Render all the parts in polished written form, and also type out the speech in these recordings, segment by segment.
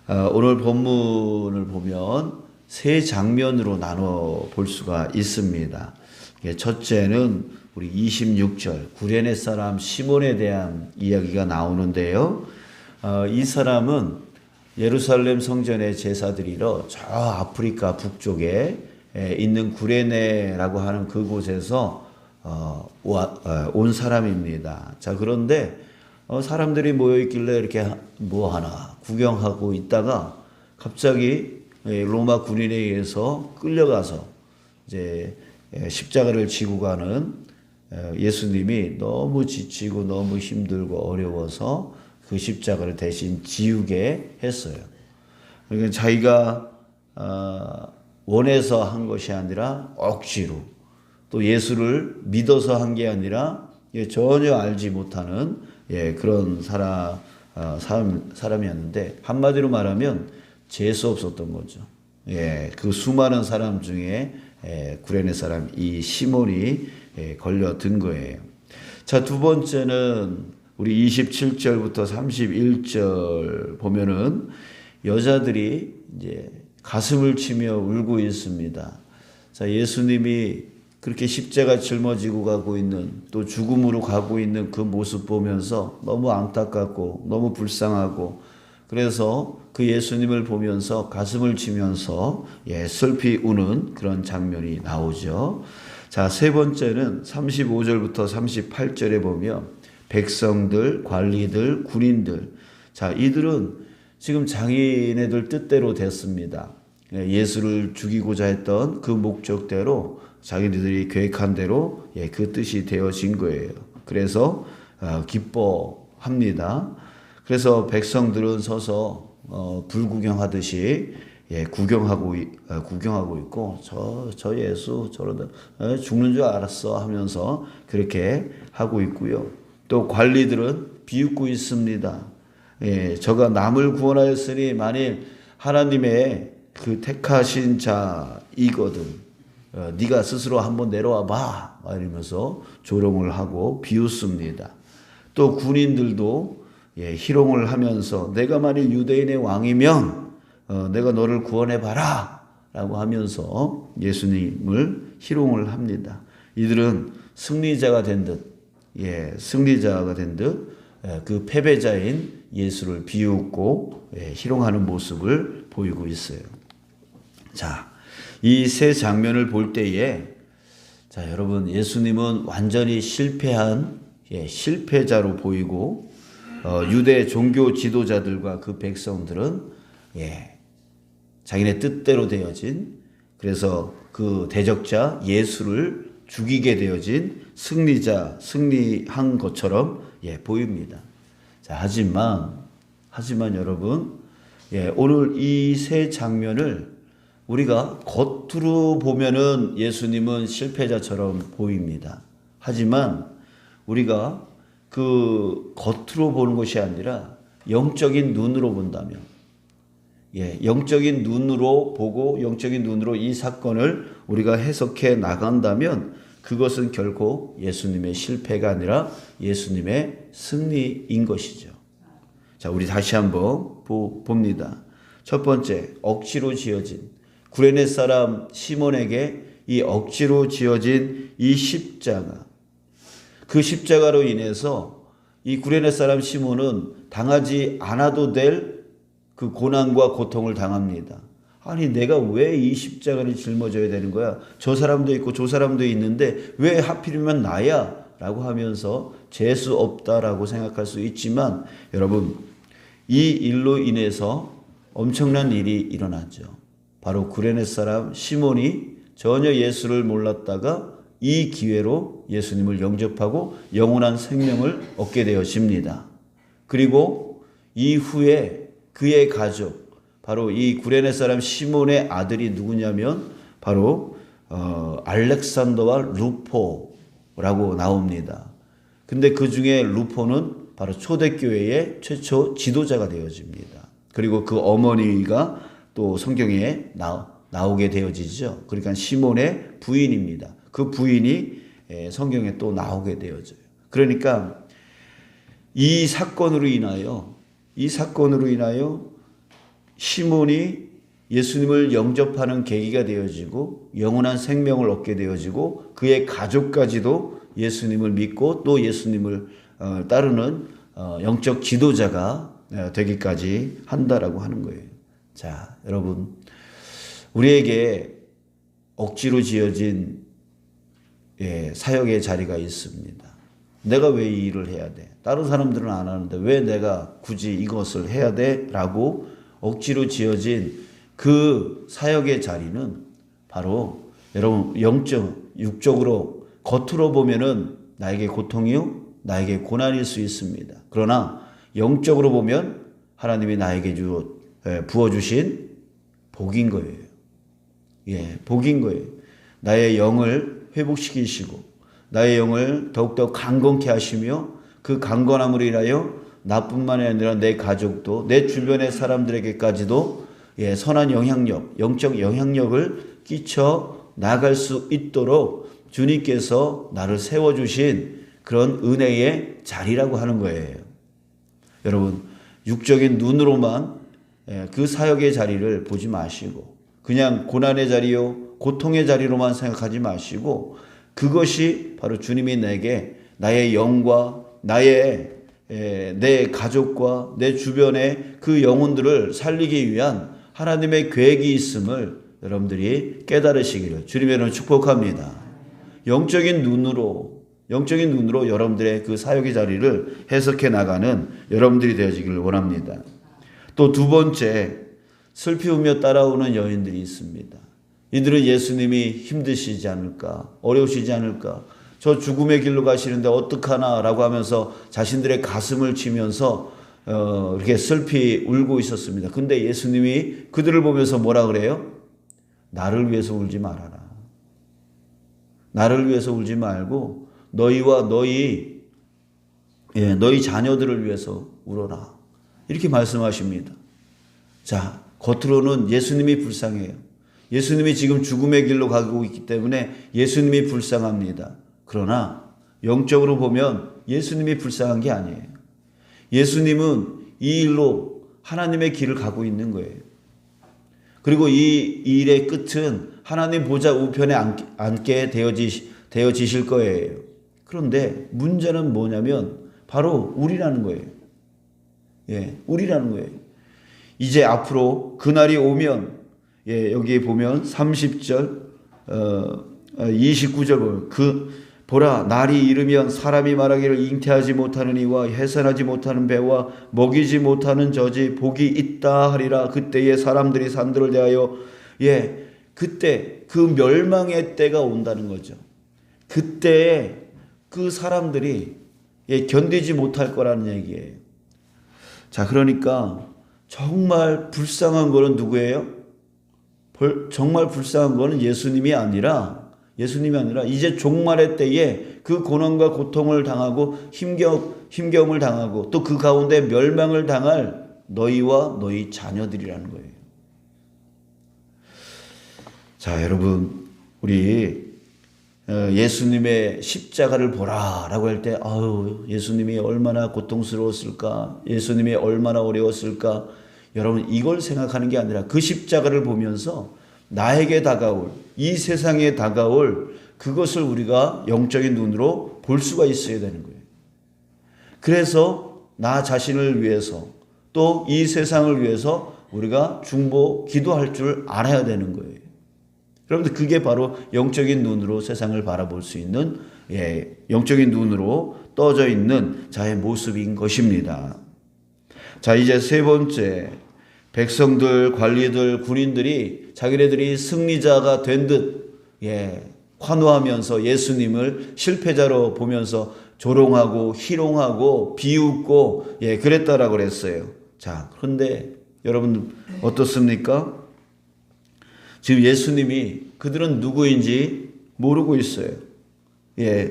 오늘 본문을 보면 세 장면으로 나눠 볼 수가 있습니다. 첫째는 우리 26절 구레네 사람 시몬에 대한 이야기가 나오는데요. 이 사람은 예루살렘 성전의 제사드리러 저 아프리카 북쪽에 있는 구레네라고 하는 그곳에서 온 사람입니다. 자, 그런데 사람들이 모여 있길래 이렇게 뭐 하나 구경하고 있다가 갑자기 로마 군인에 의해서 끌려가서 이제 십자가를 지고 가는 예수님이 너무 지치고 너무 힘들고 어려워서 그 십자가를 대신 지우게 했어요. 그러니까 자기가 원해서 한 것이 아니라 억지로, 또 예수를 믿어서 한 게 아니라 전혀 알지 못하는 그런 사람이었는데, 한마디로 말하면 재수 없었던 거죠. 그 수많은 사람 중에 구레네 사람 이 시몬이 걸려든 거예요. 자, 두 번째는 우리 27절부터 31절 보면은 여자들이 이제 가슴을 치며 울고 있습니다. 자, 예수님이 그렇게 십자가 짊어지고 가고 있는, 또 죽음으로 가고 있는 그 모습 보면서 너무 안타깝고 너무 불쌍하고, 그래서 그 예수님을 보면서 가슴을 치면서 슬피 우는 그런 장면이 나오죠. 자, 세 번째는 35절부터 38절에 보면 백성들, 관리들, 군인들, 자, 이들은 지금 자기네들 뜻대로 됐습니다. 예수를 죽이고자 했던 그 목적대로 자기들이 계획한 대로 그 뜻이 되어진 거예요. 그래서 기뻐합니다. 그래서 백성들은 서서 불구경하듯이 구경하고 있고, 저 예수 저러다 죽는 줄 알았어 하면서 그렇게 하고 있고요. 또 관리들은 비웃고 있습니다. 저가 남을 구원하였으니 만일 하나님의 그 택하신 자이거든, 네가 스스로 한번 내려와 봐 이러면서 조롱을 하고 비웃습니다. 또 군인들도 희롱을 하면서 내가 만일 유대인의 왕이면 내가 너를 구원해 봐라 라고 하면서 예수님을 희롱을 합니다. 이들은 승리자가 된 듯, 그 패배자인 예수를 비웃고 희롱하는 모습을 보이고 있어요. 자, 이 세 장면을 볼 때에, 자, 여러분, 예수님은 완전히 실패한 실패자로 보이고, 유대 종교 지도자들과 그 백성들은 자기네 뜻대로 되어진, 그래서 그 대적자 예수를 죽이게 되어진 승리한 것처럼 보입니다. 자, 하지만 여러분, 오늘 이 세 장면을 우리가 겉으로 보면은 예수님은 실패자처럼 보입니다. 하지만 우리가 그 겉으로 보는 것이 아니라 영적인 눈으로 본다면, 영적인 눈으로 보고 영적인 눈으로 이 사건을 우리가 해석해 나간다면 그것은 결코 예수님의 실패가 아니라 예수님의 승리인 것이죠. 자, 우리 다시 한번 봅니다. 첫 번째, 억지로 지어진, 구레네 사람 시몬에게 이 억지로 지어진 이 십자가, 그 십자가로 인해서 이 구레네 사람 시몬은 당하지 않아도 될 그 고난과 고통을 당합니다. 아니, 내가 왜 이 십자가를 짊어져야 되는 거야? 저 사람도 있고 저 사람도 있는데 왜 하필이면 나야? 라고 하면서 재수 없다라고 생각할 수 있지만, 여러분, 이 일로 인해서 엄청난 일이 일어나죠. 바로 구레네 사람 시몬이 전혀 예수를 몰랐다가 이 기회로 예수님을 영접하고 영원한 생명을 얻게 되어집니다. 그리고 이후에 그의 가족, 바로 이 구레네 사람 시몬의 아들이 누구냐면 바로 알렉산더와 루포라고 나옵니다. 근데 그 중에 루포는 바로 초대교회의 최초 지도자가 되어집니다. 그리고 그 어머니가 또 성경에 나오게 되어지죠. 그러니까 시몬의 부인입니다. 그 부인이 성경에 또 나오게 되어져요. 그러니까 이 사건으로 인하여 시몬이 예수님을 영접하는 계기가 되어지고 영원한 생명을 얻게 되어지고 그의 가족까지도 예수님을 믿고 또 예수님을 따르는 영적 지도자가 되기까지 한다라고 하는 거예요. 자, 여러분, 우리에게 억지로 지어진 사역의 자리가 있습니다. 내가 왜 이 일을 해야 돼? 다른 사람들은 안 하는데 왜 내가 굳이 이것을 해야 돼? 라고 억지로 지어진 그 사역의 자리는 바로 여러분 육적으로 겉으로 보면은 나에게 고통이요, 나에게 고난일 수 있습니다. 그러나 영적으로 보면 하나님이 나에게 부어주신 복인 거예요. 복인 거예요. 나의 영을 회복시키시고 나의 영을 더욱더 강건케 하시며 그 강건함으로 인하여 나뿐만 아니라 내 가족도 내 주변의 사람들에게까지도 선한 영향력, 영적 영향력을 끼쳐 나갈 수 있도록 주님께서 나를 세워주신 그런 은혜의 자리라고 하는 거예요. 여러분, 육적인 눈으로만 그 사역의 자리를 보지 마시고 그냥 고난의 자리요, 고통의 자리로만 생각하지 마시고 그것이 바로 주님이 내게 나의 영과 내 가족과 내 주변의 그 영혼들을 살리기 위한 하나님의 계획이 있음을 여러분들이 깨달으시기를 주님의 이름으로 축복합니다. 영적인 눈으로 여러분들의 그 사역의 자리를 해석해 나가는 여러분들이 되어지기를 원합니다. 또 두 번째, 슬피 울며 따라오는 여인들이 있습니다. 이들은 예수님이 힘드시지 않을까, 어려우시지 않을까, 저 죽음의 길로 가시는데 어떡하나 라고 하면서 자신들의 가슴을 치면서 이렇게 슬피 울고 있었습니다. 근데 예수님이 그들을 보면서 뭐라 그래요? 나를 위해서 울지 말아라. 나를 위해서 울지 말고 너희와 너희 자녀들을 위해서 울어라. 이렇게 말씀하십니다. 자, 겉으로는 예수님이 불쌍해요. 예수님이 지금 죽음의 길로 가고 있기 때문에 예수님이 불쌍합니다. 그러나 영적으로 보면 예수님이 불쌍한 게 아니에요. 예수님은 이 일로 하나님의 길을 가고 있는 거예요. 그리고 이 일의 끝은 하나님 보좌 우편에 앉게 되어지실 거예요. 그런데 문제는 뭐냐면 바로 우리라는 거예요. 우리라는 거예요. 이제 앞으로 그날이 오면 여기 보면 30절 29절 보면 보라, 날이 이르면 사람이 말하기를 잉태하지 못하는 이와 해산하지 못하는 배와 먹이지 못하는 젖이 복이 있다 하리라. 그때에 사람들이 산들을 대하여 그때 그 멸망의 때가 온다는 거죠. 그때에 그 사람들이 견디지 못할 거라는 얘기예요. 자, 그러니까 정말 불쌍한 거는 누구예요? 정말 불쌍한 거는 예수님이 아니라 이제 종말의 때에 그 고난과 고통을 당하고 힘겨움을 당하고 또 그 가운데 멸망을 당할 너희와 너희 자녀들이라는 거예요. 자, 여러분, 우리 예수님의 십자가를 보라라고 할 때 예수님이 얼마나 고통스러웠을까, 예수님이 얼마나 어려웠을까, 여러분 이걸 생각하는 게 아니라 그 십자가를 보면서 나에게 다가올, 이 세상에 다가올 그것을 우리가 영적인 눈으로 볼 수가 있어야 되는 거예요. 그래서 나 자신을 위해서 또 이 세상을 위해서 우리가 기도할 줄 알아야 되는 거예요. 여러분들, 그게 바로 영적인 눈으로 세상을 바라볼 수 있는 영적인 눈으로 떠져 있는 자의 모습인 것입니다. 자, 이제 세 번째, 백성들, 관리들, 군인들이 자기네들이 승리자가 된 듯 환호하면서 예수님을 실패자로 보면서 조롱하고 희롱하고 비웃고 그랬다라고 그랬어요. 자, 그런데 여러분 어떻습니까? 지금 예수님이 그들은 누구인지 모르고 있어요.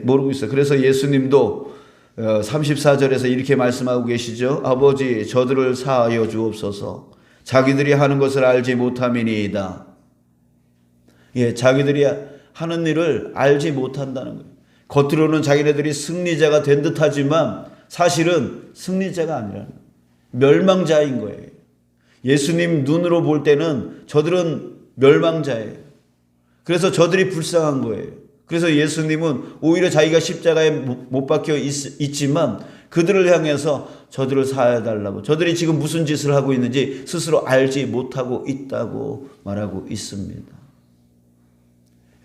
모르고 있어요. 그래서 예수님도 34절에서 이렇게 말씀하고 계시죠. 아버지, 저들을 사하여 주옵소서. 자기들이 하는 것을 알지 못함이니이다. 자기들이 하는 일을 알지 못한다는 거예요. 겉으로는 자기네들이 승리자가 된 듯하지만 사실은 승리자가 아니라는 거예요. 멸망자인 거예요. 예수님 눈으로 볼 때는 저들은 멸망자예요. 그래서 저들이 불쌍한 거예요. 그래서 예수님은 오히려 자기가 십자가에 못 박혀 있지만 그들을 향해서 저들을 사해달라고, 저들이 지금 무슨 짓을 하고 있는지 스스로 알지 못하고 있다고 말하고 있습니다.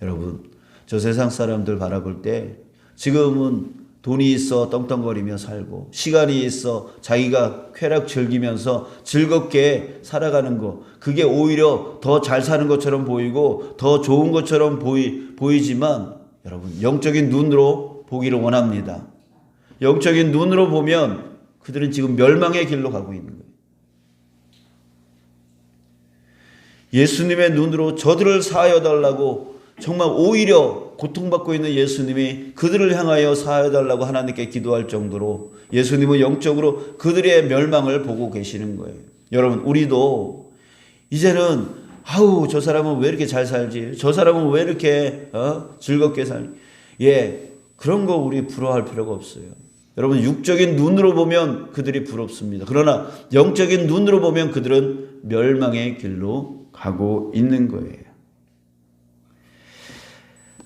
여러분, 저 세상 사람들 바라볼 때 지금은 돈이 있어 떵떵거리며 살고 시간이 있어 자기가 쾌락 즐기면서 즐겁게 살아가는 거, 그게 오히려 더 잘 사는 것처럼 보이고 더 좋은 것처럼 보이지만 여러분, 영적인 눈으로 보기를 원합니다. 영적인 눈으로 보면 그들은 지금 멸망의 길로 가고 있는 거예요. 예수님의 눈으로 저들을 사하여 달라고 정말 오히려 고통받고 있는 예수님이 그들을 향하여 사하여 달라고 하나님께 기도할 정도로 예수님은 영적으로 그들의 멸망을 보고 계시는 거예요. 여러분, 우리도 이제는 아우 저 사람은 왜 이렇게 잘 살지? 저 사람은 왜 이렇게 즐겁게 살지? 그런 거 우리 부러워할 필요가 없어요. 여러분, 육적인 눈으로 보면 그들이 부럽습니다. 그러나 영적인 눈으로 보면 그들은 멸망의 길로 가고 있는 거예요.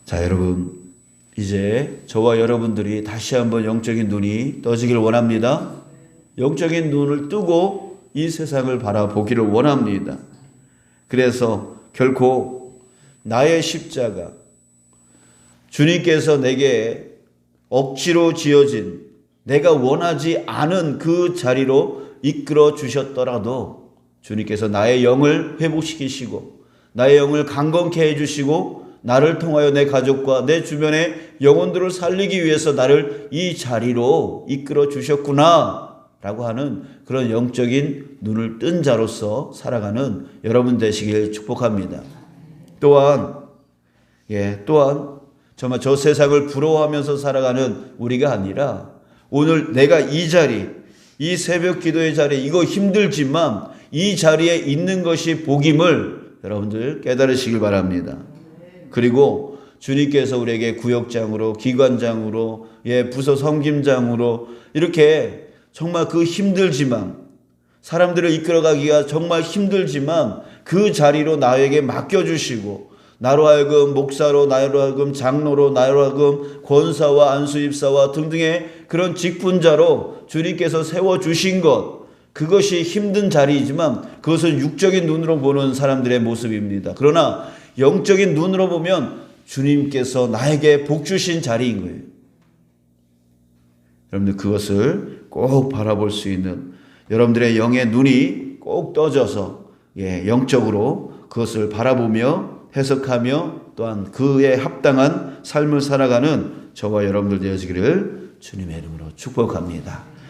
자, 여러분, 이제 저와 여러분들이 다시 한번 영적인 눈이 떠지기를 원합니다. 영적인 눈을 뜨고 이 세상을 바라보기를 원합니다. 그래서 결코 나의 십자가, 주님께서 내게 억지로 지어진 내가 원하지 않은 그 자리로 이끌어 주셨더라도 주님께서 나의 영을 회복시키시고 나의 영을 강건케 해주시고 나를 통하여 내 가족과 내 주변의 영혼들을 살리기 위해서 나를 이 자리로 이끌어 주셨구나 라고 하는 그런 영적인 눈을 뜬 자로서 살아가는 여러분 되시길 축복합니다. 또한 정말 저 세상을 부러워하면서 살아가는 우리가 아니라 오늘 내가 이 자리, 이 새벽 기도의 자리, 이거 힘들지만 이 자리에 있는 것이 복임을 여러분들 깨달으시길 바랍니다. 그리고 주님께서 우리에게 구역장으로, 기관장으로, 부서 섬김장으로 이렇게 정말 그 힘들지만 사람들을 이끌어가기가 정말 힘들지만 그 자리로 나에게 맡겨주시고 나로 하여금 목사로, 나로 하여금 장로로, 나로 하여금 권사와 안수입사와 등등의 그런 직분자로 주님께서 세워주신 것, 그것이 힘든 자리이지만 그것은 육적인 눈으로 보는 사람들의 모습입니다. 그러나 영적인 눈으로 보면 주님께서 나에게 복 주신 자리인 거예요. 여러분들 그것을 꼭 바라볼 수 있는 여러분들의 영의 눈이 꼭 떠져서 영적으로 그것을 바라보며 해석하며 또한 그에 합당한 삶을 살아가는 저와 여러분들 되어지기를 주님의 이름으로 축복합니다.